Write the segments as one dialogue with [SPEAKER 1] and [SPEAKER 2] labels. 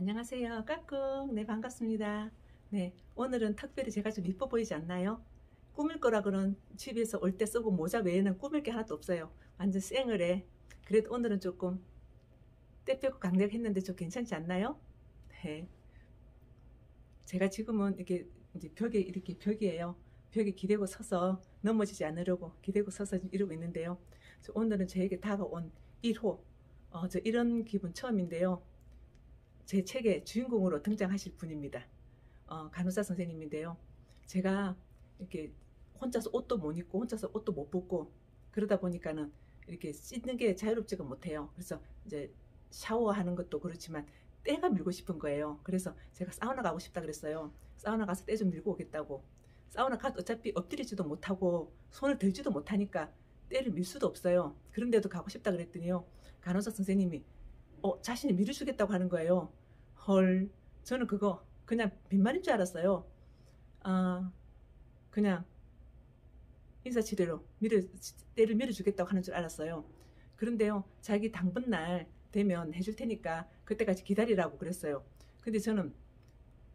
[SPEAKER 1] 안녕하세요. 까꿍. 네, 반갑습니다. 네, 오늘은 특별히 제가 좀 이뻐 보이지 않나요? 꾸밀 거라 그런 집에서 올 때 쓰고 모자 외에는 꾸밀 게 하나도 없어요. 완전 쌩얼에. 그래도 오늘은 조금 때 빼고 강력했는데 좀 괜찮지 않나요? 네. 제가 지금은 이렇게 이제 벽에 이렇게 벽이에요. 벽에 기대고 서서 넘어지지 않으려고 기대고 서서 이러고 있는데요. 오늘은 저에게 다가온 1호. 저 이런 기분 처음인데요. 제 책의 주인공으로 등장하실 분입니다. 간호사 선생님인데요. 제가 이렇게 혼자서 옷도 못 입고 혼자서 옷도 못 벗고 그러다 보니까는 이렇게 씻는 게 자유롭지가 못해요. 그래서 이제 샤워하는 것도 그렇지만 때가 밀고 싶은 거예요. 그래서 제가 사우나 가고 싶다 그랬어요. 사우나 가서 때 좀 밀고 오겠다고. 사우나 가도 어차피 엎드리지도 못하고 손을 들지도 못하니까 때를 밀 수도 없어요. 그런데도 가고 싶다 그랬더니요. 간호사 선생님이 자신이 밀어주겠다고 하는 거예요. 헐, 저는 그거 그냥 빈말인 줄 알았어요. 아, 그냥 인사치레로 때를 밀어주겠다고 하는 줄 알았어요. 그런데요, 자기 당번날 되면 해줄 테니까 그때까지 기다리라고 그랬어요. 근데 저는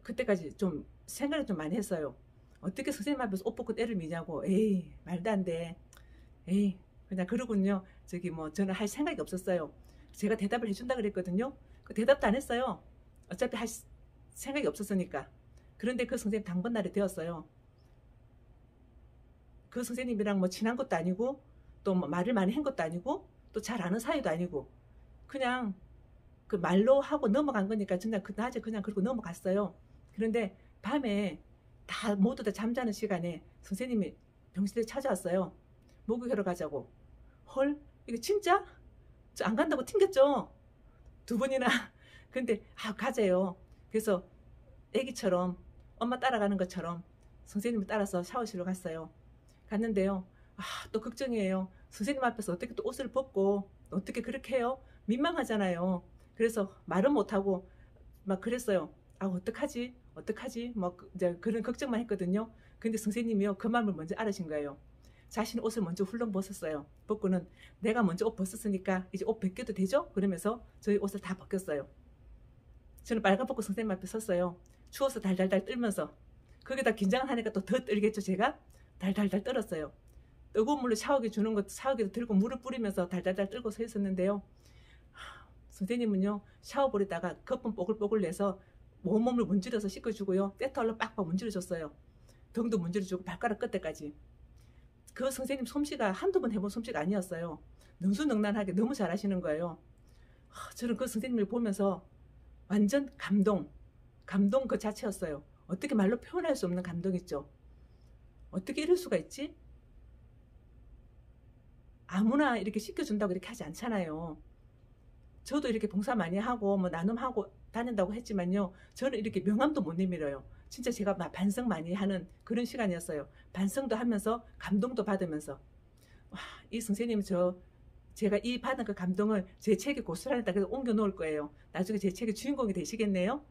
[SPEAKER 1] 그때까지 좀 생각을 좀 많이 했어요. 어떻게 선생님 앞에서 옷 벗고 때를 미냐고. 에이, 말도 안 돼. 에이, 그냥 그러군요. 저는 할 생각이 없었어요. 제가 대답을 해준다 그랬거든요. 그 대답도 안 했어요. 어차피 할 생각이 없었으니까. 그런데 그 선생님 당번날이 되었어요. 그 선생님이랑 뭐 친한 것도 아니고 또 뭐 말을 많이 한 것도 아니고 또 잘 아는 사이도 아니고 그냥 그 말로 하고 넘어간 거니까 그냥 그 낮에 그냥 그러고 넘어갔어요. 그런데 밤에 모두 다 잠자는 시간에 선생님이 병실에 찾아왔어요. 목욕하러 가자고. 헐, 이거 진짜? 저 안 간다고 튕겼죠? 두 번이나. 근데 가재요. 그래서 애기처럼 엄마 따라가는 것처럼 선생님을 따라서 샤워실로 갔어요. 갔는데요. 또 걱정이에요. 선생님 앞에서 어떻게 또 옷을 벗고 어떻게 그렇게 해요? 민망하잖아요. 그래서 말은 못하고 막 그랬어요. 어떡하지? 어떡하지? 뭐 이제 그런 걱정만 했거든요. 근데 선생님이요. 그 마음을 먼저 알으신 거예요. 자신 옷을 먼저 훌렁 벗었어요. 벗고는 내가 먼저 옷 벗었으니까 이제 옷 벗겨도 되죠? 그러면서 저희 옷을 다 벗겼어요. 저는 빨간벗고 선생님 앞에 섰어요. 추워서 달달달 떨면서. 거기다 긴장을 하니까 또 더 떨겠죠, 제가? 달달달 떨었어요. 뜨거운 물로 샤워기 주는 것도 샤워기도 들고 물을 뿌리면서 달달달 떨고 서 있었는데요. 선생님은요, 샤워볼에다가 거품 뽀글뽀글 내서 온몸을 문지러서 씻어주고요. 때터로 빡빡 문지러줬어요. 등도 문지러주고 발가락 끝에까지. 그 선생님 솜씨가 한두 번 해본 솜씨가 아니었어요. 능수능란하게 너무 잘하시는 거예요. 저는 그 선생님을 보면서 완전 감동 그 자체였어요. 어떻게 말로 표현할 수 없는 감동 있죠. 어떻게 이럴 수가 있지? 아무나 이렇게 시켜준다고 이렇게 하지 않잖아요. 저도 이렇게 봉사 많이 하고 뭐 나눔하고 다닌다고 했지만요. 저는 이렇게 명함도 못 내밀어요. 진짜 제가 반성 많이 하는 그런 시간이었어요. 반성도 하면서 감동도 받으면서 이 선생님 제가 이 받은 그 감동을 제 책에 고스란히 딱 옮겨 놓을 거예요. 나중에 제 책의 주인공이 되시겠네요.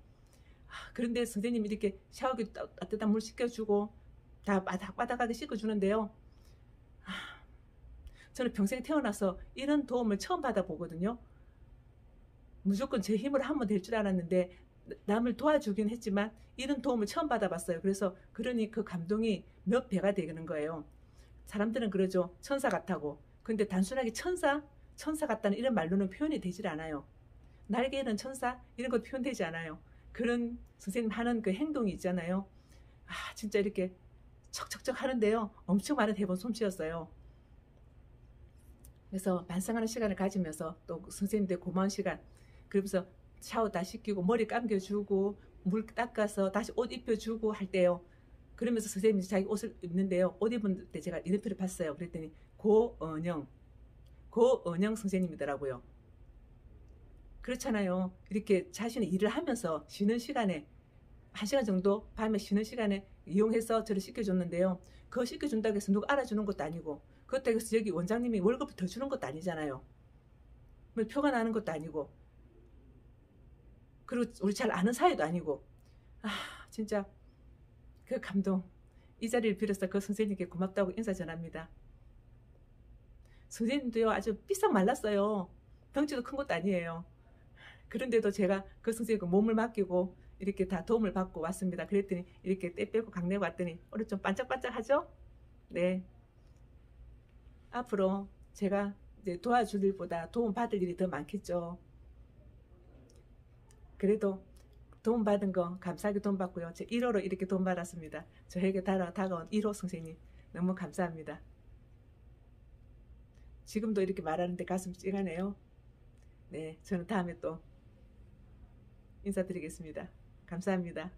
[SPEAKER 1] 그런데 선생님이 이렇게 샤워기 따뜻한 물 씻겨주고 다 바닥바닥하게 씻어주는데요. 저는 평생 태어나서 이런 도움을 처음 받아보거든요. 무조건 제 힘으로 하면 될 줄 알았는데 남을 도와주긴 했지만 이런 도움을 처음 받아봤어요. 그러니 그 감동이 몇 배가 되는 거예요. 사람들은 그러죠. 천사 같다고. 근데 단순하게 천사 같다는 이런 말로는 표현이 되질 않아요. 날개는 천사 이런 것 표현되지 않아요. 그런 선생님 하는 그 행동이 있잖아요. 진짜 이렇게 척척척 하는데요. 엄청 많은 대본 솜씨였어요. 그래서 반성하는 시간을 가지면서 또 선생님들 고마운 시간, 그러면서 샤워 다 시키고 머리 감겨주고 물 닦아서 다시 옷 입혀주고 할 때요. 그러면서 선생님이 자기 옷을 입는데요. 옷 입은 때 제가 이름표를 봤어요. 그랬더니 고은영 선생님이더라고요. 그렇잖아요. 이렇게 자신의 일을 하면서 쉬는 시간에 1시간 정도 밤에 쉬는 시간에 이용해서 저를 씻겨줬는데요. 그거 씻겨준다고 해서 누가 알아주는 것도 아니고 그렇다고 해서 여기 원장님이 월급을 더 주는 것도 아니잖아요. 뭐 표가 나는 것도 아니고 그리고 우리 잘 아는 사이도 아니고 진짜 그 감동, 이 자리를 빌어서 그 선생님께 고맙다고 인사 전합니다. 선생님도요 아주 삐싹 말랐어요. 덩치도 큰 것도 아니에요. 그런데도 제가 그 선생님께 몸을 맡기고 이렇게 다 도움을 받고 왔습니다. 그랬더니 이렇게 때 빼고 강내고 왔더니 오늘 좀 반짝반짝하죠? 네. 앞으로 제가 이제 도와줄 일보다 도움 받을 일이 더 많겠죠. 그래도 도움 받은 거 감사하게 돈 받고요. 제 1호로 이렇게 돈 받았습니다. 저에게 다가온 1호 선생님 너무 감사합니다. 지금도 이렇게 말하는데 가슴 찡하네요. 네, 저는 다음에 또 인사드리겠습니다. 감사합니다.